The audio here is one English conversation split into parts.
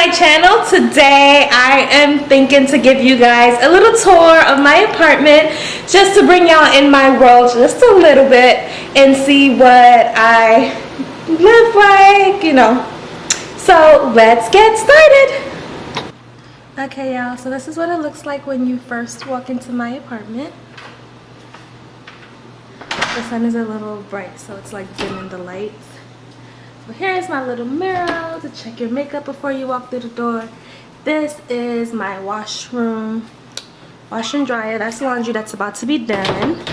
my channel. Today I am thinking to give you guys a little tour of my apartment, just to bring y'all in my world just a little bit and see what I live like, you know. So let's get started. Okay y'all, so this is what it looks like when you first walk into my apartment. The sun is a little bright, so it's like dimming the lights. So here's my little mirror to check your makeup before you walk through the door. This is my washroom. Wash and dryer. That's laundry that's about to be done.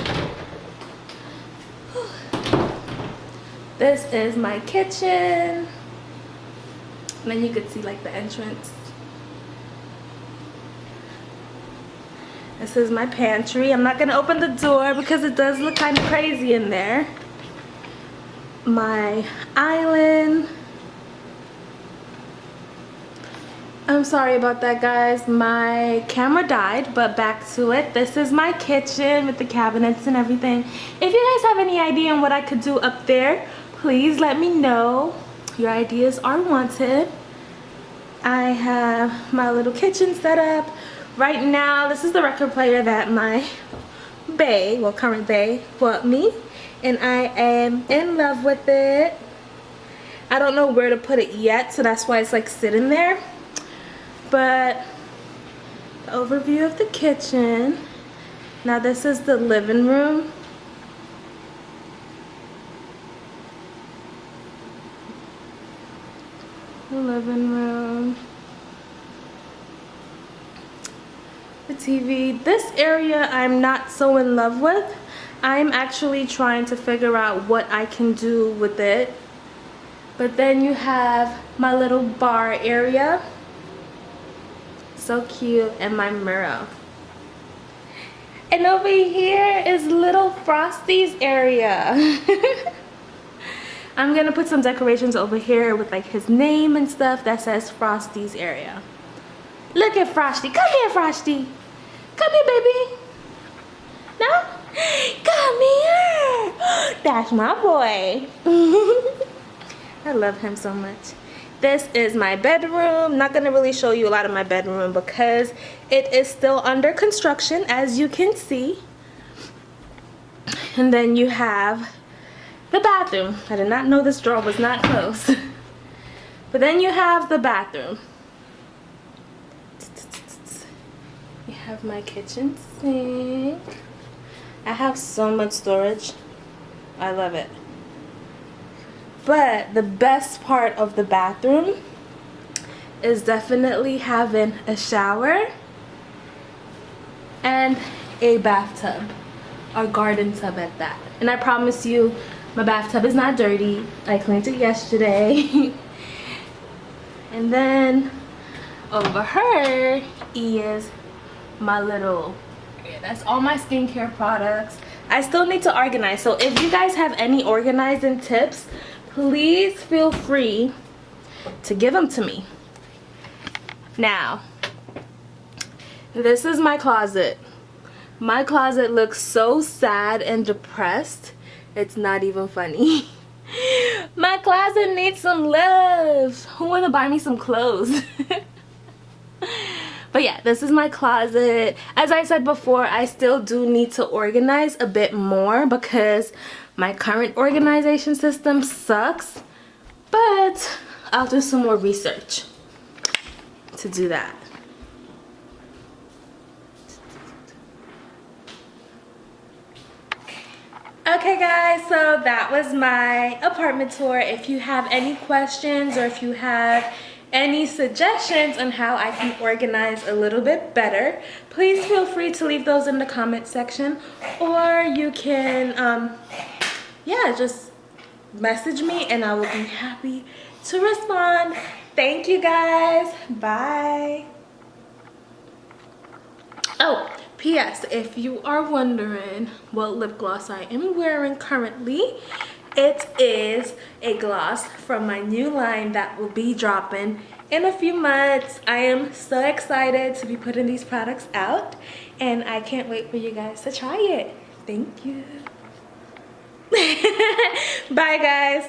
This is my kitchen. And then you could see like the entrance. This is my pantry. I'm not gonna open the door because it does look kind of crazy in there. My island. I'm sorry about that, guys. My camera died, but back to it. This is my kitchen with the cabinets and everything. If you guys have any idea on what I could do up there, please let me know. Your ideas are wanted. I have my little kitchen set up. Right now, this is the record player that my bae, well, current bae, bought me. And I am in love with it. I don't know where to put it yet, so that's why it's like sitting there. But the overview of the kitchen. Now this is the living room. The living room. The TV. This area I'm not so in love with. I'm actually trying to figure out what I can do with it. But then you have my little bar area. So cute. And my mirror. And over here is little Frosty's area. I'm gonna put some decorations over here with like his name and stuff that says Frosty's area. Look at Frosty. Come here, Frosty. Come here, baby. No? Come here. That's my boy. I love him so much. This is my bedroom. Not gonna really show you a lot of my bedroom because it is still under construction, as you can see. And then you have the bathroom. I did not know this drawer was not closed. But then you have the bathroom. You have my kitchen sink. I have so much storage. I love it. But the best part of the bathroom is definitely having a shower and a bathtub, or garden tub at that. And I promise you, my bathtub is not dirty. I cleaned it yesterday. And then over her is my little, that's all my skincare products. I still need to organize, so if you guys have any organizing tips, please feel free to give them to me. Now, this is my closet. My closet looks so sad and depressed, it's not even funny. My closet needs some love. Who wanna buy me some clothes? But yeah, this is my closet. As I said before, I still do need to organize a bit more because my current organization system sucks. But I'll do some more research to do that. Okay guys, so that was my apartment tour. If you have any questions or if you have any suggestions on how I can organize a little bit better, please feel free to leave those in the comment section, or you can yeah, just message me and I will be happy to respond. Thank you guys. Bye. Oh, P.S. if you are wondering what lip gloss I am wearing currently, it is a gloss from my new line that will be dropping in a few months. I am so excited to be putting these products out, and I can't wait for you guys to try it. Thank you. Bye guys.